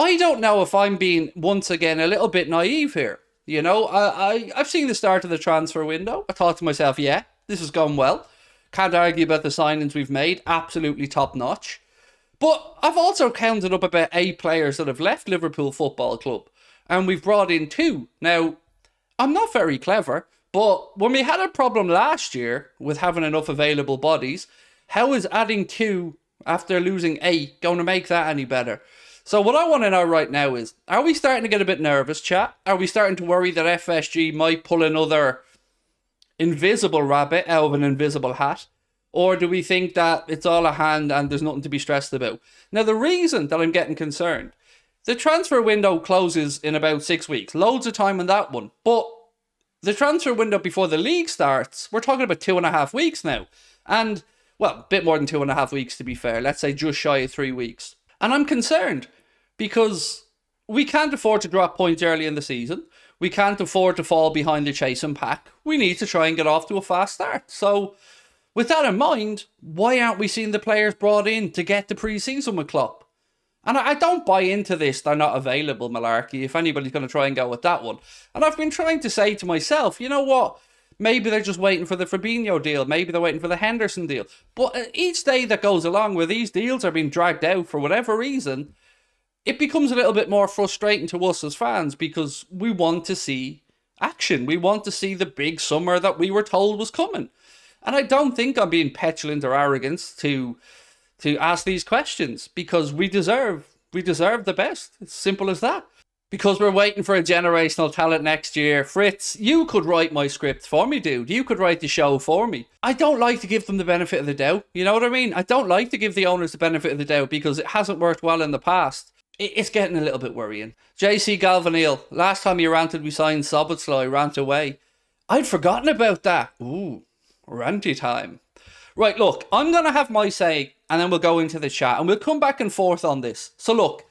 I don't know if I'm being, once again, a little bit naive here. You know, I've seen the start of the transfer window. I thought to myself, yeah, this has gone well. Can't argue about the signings we've made. Absolutely top notch. But I've also counted up about 8 players that have left Liverpool Football Club. And we've brought in 2. Now, I'm not very clever, but when we had a problem last year with having enough available bodies, how is adding 2 after losing 8 going to make that any better? So what I want to know right now is, are we starting to get a bit nervous, chat? Are we starting to worry that FSG might pull another invisible rabbit out of an invisible hat? Or do we think that it's all a hand and there's nothing to be stressed about? Now, the reason that I'm getting concerned, the transfer window closes in about 6 weeks. Loads of time on that one. But the transfer window before the league starts, we're talking about 2.5 weeks now. And, well, a bit more than 2.5 weeks to be fair. Let's say just shy of 3 weeks. And I'm concerned because we can't afford to drop points early in the season. We can't afford to fall behind the chasing pack. We need to try and get off to a fast start. So, with that in mind, why aren't we seeing the players brought in to get the pre-season with Klopp? And I don't buy into this, they're not available malarkey, if anybody's going to try and go with that one. And I've been trying to say to myself, you know what? Maybe they're just waiting for the Fabinho deal. Maybe they're waiting for the Henderson deal. But each day that goes along where these deals are being dragged out for whatever reason, it becomes a little bit more frustrating to us as fans because we want to see action. We want to see the big summer that we were told was coming. And I don't think I'm being petulant or arrogant to ask these questions because we deserve the best. It's simple as that. Because we're waiting for a generational talent next year. Fritz, you could write my script for me, dude. You could write the show for me. I don't like to give them the benefit of the doubt. You know what I mean? I don't like to give the owners the benefit of the doubt because it hasn't worked well in the past. It's getting a little bit worrying. JC Galvanil, last time you ranted we signed Szoboszlai, rant away. I'd forgotten about that. Ooh, ranty time. Right, look, I'm going to have my say and then we'll go into the chat and we'll come back and forth on this. So look,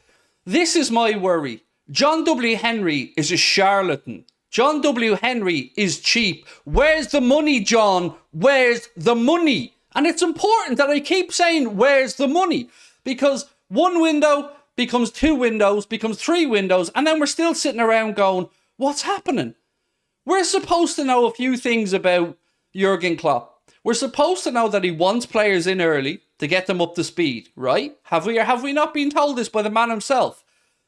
this is my worry. John W. Henry is a charlatan. John W. Henry is cheap. Where's the money, John? Where's the money? And it's important that I keep saying, where's the money? Because one window becomes 2 windows, becomes 3 windows, and then we're still sitting around going, what's happening? We're supposed to know a few things about Jurgen Klopp. We're supposed to know that he wants players in early to get them up to speed, right? Have we or have we not been told this by the man himself?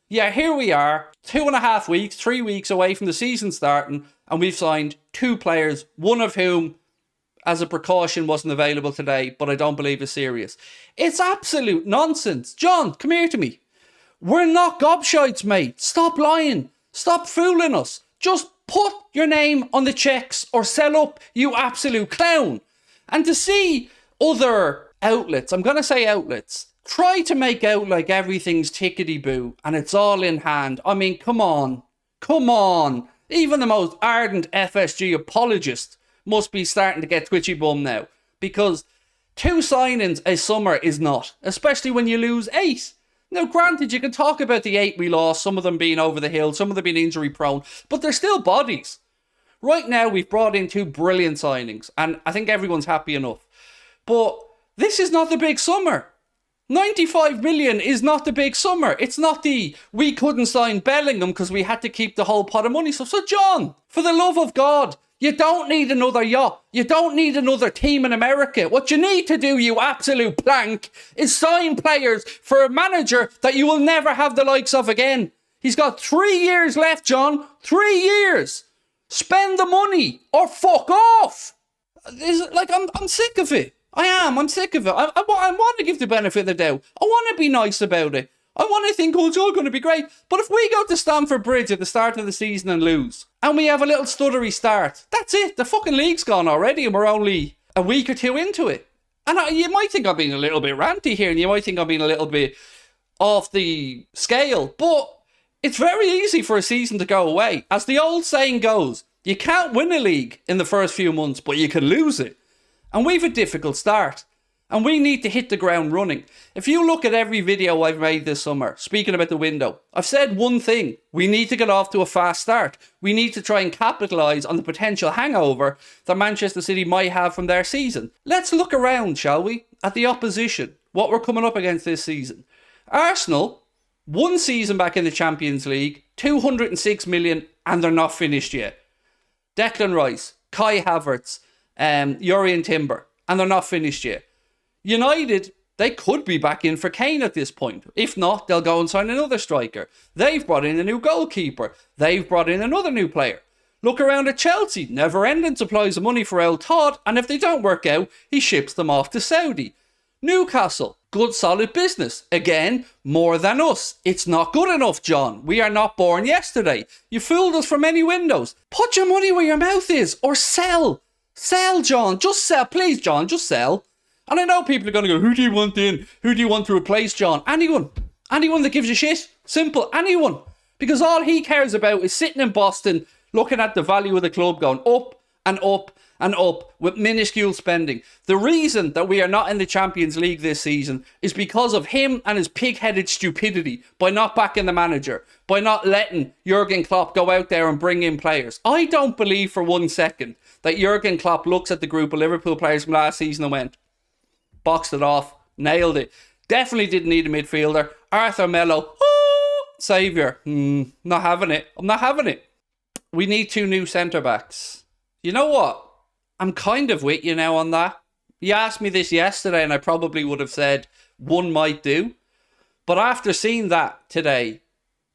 Yeah, here we are, 2.5 weeks, 3 weeks away from the season starting, and we've signed 2 players, one of whom, as a precaution, wasn't available today, but I don't believe is serious. It's absolute nonsense. John, come here to me. We're not gobshites, mate. Stop lying. Stop fooling us. Just put your name on the checks or sell up, you absolute clown. And to see other outlets, I'm going to say outlets, try to make out like everything's tickety-boo and it's all in hand. I mean, come on. Come on. Even the most ardent FSG apologist must be starting to get twitchy bum now. Because 2 signings a summer is not. Especially when you lose 8. Now, granted, you can talk about the 8 we lost. Some of them being over the hill. Some of them being injury prone. But they're still bodies. Right now, we've brought in 2 brilliant signings. And I think everyone's happy enough. But this is not the big summer. 95 million is not the big summer. It's not the we couldn't sign Bellingham because we had to keep the whole pot of money stuff. So John, for the love of God, you don't need another yacht. You don't need another team in America. What you need to do, you absolute plank, is sign players for a manager that you will never have the likes of again. He's got 3 years left, John. 3 years. Spend the money or fuck off. I'm sick of it. I'm sick of it. I want to give the benefit of the doubt. I want to be nice about it. I want to think, oh, it's all going to be great. But if we go to Stamford Bridge at the start of the season and lose, and we have a little stuttery start, that's it. The fucking league's gone already and we're only a week or 2 into it. And you might think I'm being a little bit ranty here and you might think I'm being a little bit off the scale. But it's very easy for a season to go away. As the old saying goes, you can't win a league in the first few months, but you can lose it. And we've a difficult start. And we need to hit the ground running. If you look at every video I've made this summer, speaking about the window, I've said one thing. We need to get off to a fast start. We need to try and capitalise on the potential hangover that Manchester City might have from their season. Let's look around, shall we, at the opposition, what we're coming up against this season. Arsenal, 1 season back in the Champions League, 206 million, and they're not finished yet. Declan Rice, Kai Havertz, Jurrien Timber, and they're not finished yet. United, they could be back in for Kane at this point. If not, they'll go and sign another striker. They've brought in a new goalkeeper. They've brought in another new player. Look around at Chelsea. Never-ending supplies of money for El Todd, and if they don't work out, he ships them off to Saudi. Newcastle, good solid business. Again, more than us. It's not good enough, John. We are not born yesterday. You fooled us for many windows. Put your money where your mouth is, or sell. Sell, John. Just sell. Please, John, just sell. And I know people are going to go, who do you want in? Who do you want to replace John? Anyone. Anyone that gives a shit. Simple. Anyone. Because all he cares about is sitting in Boston, looking at the value of the club going up and up and up with minuscule spending. The reason that we are not in the Champions League this season is because of him and his pig-headed stupidity by not backing the manager, by not letting Jurgen Klopp go out there and bring in players. I don't believe for 1 second that Jurgen Klopp looks at the group of Liverpool players from last season and went, boxed it off, nailed it. Definitely didn't need a midfielder. Arthur Melo, saviour. Not having it. I'm not having it. We need 2 new centre-backs. You know what? I'm kind of with you now on that. You asked me this yesterday and I probably would have said 1 might do. But after seeing that today,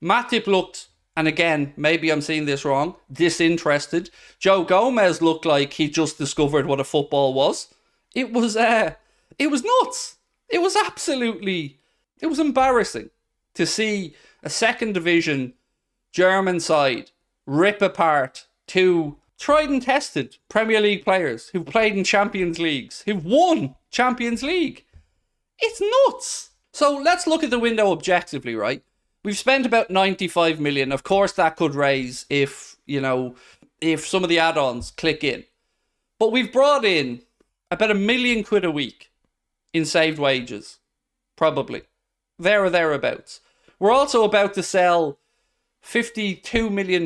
Matip looked, and again, maybe I'm seeing this wrong, disinterested. Joe Gomez looked like he just discovered what a football was. It was nuts. It was embarrassing to see a second division German side rip apart 2 tried and tested Premier League players who've played in Champions Leagues, who've won Champions League. It's nuts. So let's look at the window objectively, right? We've spent about 95 million. Of course, that could raise if some of the add-ons click in. But we've brought in about £1 million a week in saved wages. Probably. There or thereabouts. We're also about to sell £52 million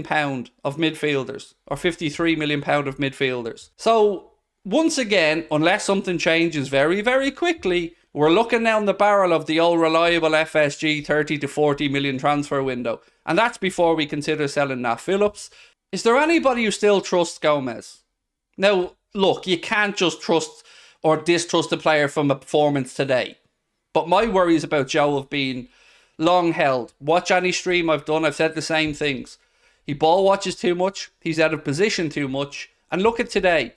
of midfielders, or £53 million of midfielders. So, once again, unless something changes very, very quickly, we're looking down the barrel of the old reliable FSG 30 to 40 million transfer window. And that's before we consider selling Nat Phillips. Is there anybody who still trusts Gomez? Now, look, you can't just trust or distrust a player from a performance today. But my worries about Joe have been long held. Watch any stream I've done, I've said the same things. He ball watches too much. He's out of position too much. And look at today.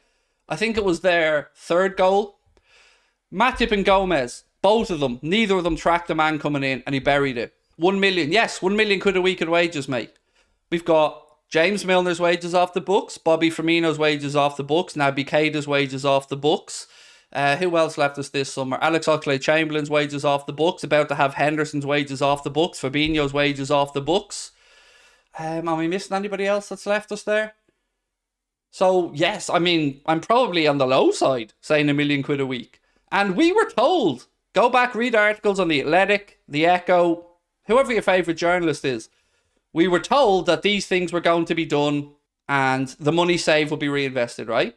I think it was their 3rd goal. Matip and Gomez, both of them, neither of them tracked the man coming in and he buried it. 1 million. Yes, 1 million quid a week in wages, mate. We've got James Milner's wages off the books. Bobby Firmino's wages off the books. Naby Keita's wages off the books. Who else left us this summer? Alex Oxlade-Chamberlain's wages off the books. About to have Henderson's wages off the books. Fabinho's wages off the books. Are we missing anybody else that's left us there? So, yes, I mean, I'm probably on the low side saying £1 million a week. And we were told, go back, read articles on The Athletic, The Echo, whoever your favourite journalist is. We were told that these things were going to be done and the money saved will be reinvested, right?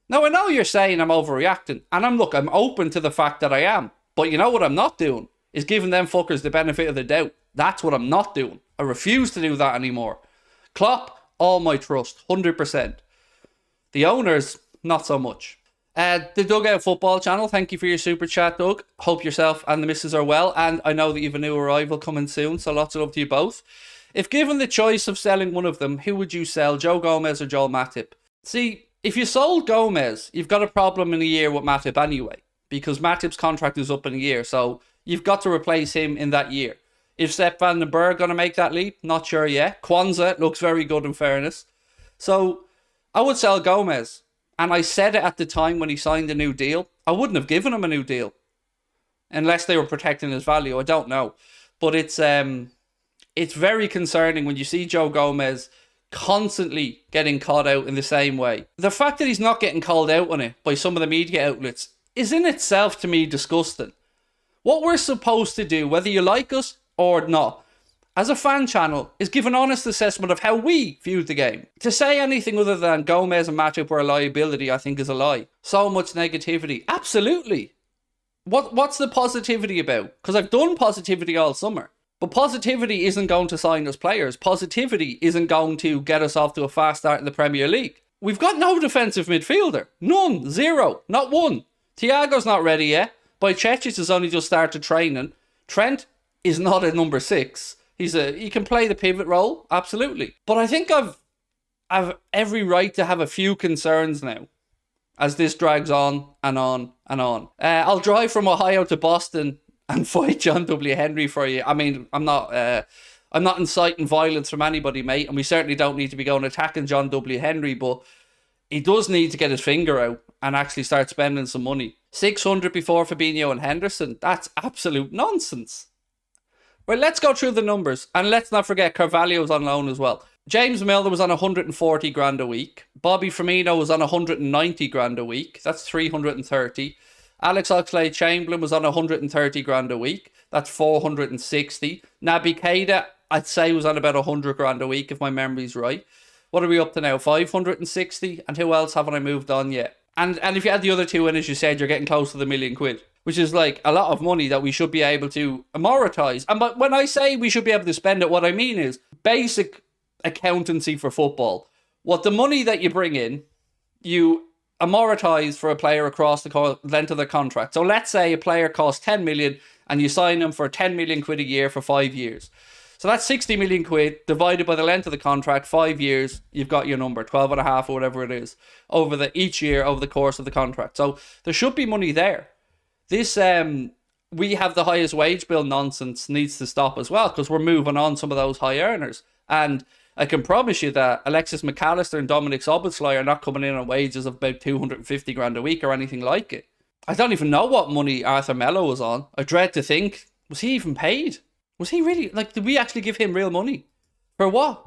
Now, I know you're saying I'm overreacting, and I'm open to the fact that I am. But you know what I'm not doing? Is giving them fuckers the benefit of the doubt. That's what I'm not doing. I refuse to do that anymore. Klopp, all my trust, 100%. The owners, not so much. The Dugout Football channel, thank you for your super chat, Doug. Hope yourself and the missus are well, and I know that you have a new arrival coming soon, so lots of love to you both. If given the choice of selling one of them, who would you sell, Joe Gomez or Joel Matip? See, if you sold Gomez, you've got a problem in a year with Matip anyway, because Matip's contract is up in a year, so you've got to replace him in that year. Is Sepp van den Berg going to make that leap? Not sure yet. Kwanzaa looks very good in fairness. So, I would sell Gomez. And I said it at the time when he signed a new deal. I wouldn't have given him a new deal. Unless they were protecting his value. I don't know. But it's very concerning when you see Joe Gomez constantly getting caught out in the same way. The fact that he's not getting called out on it by some of the media outlets is in itself, to me, disgusting. What we're supposed to do, whether you like us or not, as a fan channel, is give an honest assessment of how we viewed the game. To say anything other than Gomez and Matip were a liability, I think is a lie. So much negativity. Absolutely. What's the positivity about? Because I've done positivity all summer. But positivity isn't going to sign us players. Positivity isn't going to get us off to a fast start in the Premier League. We've got no defensive midfielder. None. Zero. Not one. Thiago's not ready yet. Bajcetic has only just started training. Trent is not a number 6. He can play the pivot role, absolutely. But I think I've every right to have a few concerns now as this drags on and on and on. I'll drive from Ohio to Boston and fight John W. Henry for you. I mean, I'm not inciting violence from anybody, mate, and we certainly don't need to be going attacking John W. Henry, but he does need to get his finger out and actually start spending some money. 600 before Fabinho and Henderson. That's absolute nonsense. Right, let's go through the numbers, and let's not forget Carvalho's on loan as well. James Milner was on 140 grand a week. Bobby Firmino was on 190 grand a week. That's 330. Alex Oxlade-Chamberlain was on 130 grand a week. That's 460. Naby Keita, I'd say, was on about 100 grand a week, if my memory's right. What are we up to now? 560? And who else haven't I moved on yet? And if you add the other two in, as you said, you're getting close to the £1 million, which is like a lot of money that we should be able to amortize. And but when I say we should be able to spend it, what I mean is basic accountancy for football. What the money that you bring in, you amortize for a player across the length of their contract. So let's say a player costs 10 million and you sign them for 10 million quid a year for 5 years. So that's 60 million quid divided by the length of the contract, 5 years, you've got your number, 12 and a half or whatever it is, each year over the course of the contract. So there should be money there. This, we have the highest wage bill nonsense needs to stop as well, because we're moving on some of those high earners. And I can promise you that Alexis McAllister and Dominic Szoboszlai are not coming in on wages of about 250 grand a week or anything like it. I don't even know what money Arthur Melo was on. I dread to think, was he even paid? Was he really, did we actually give him real money? For what?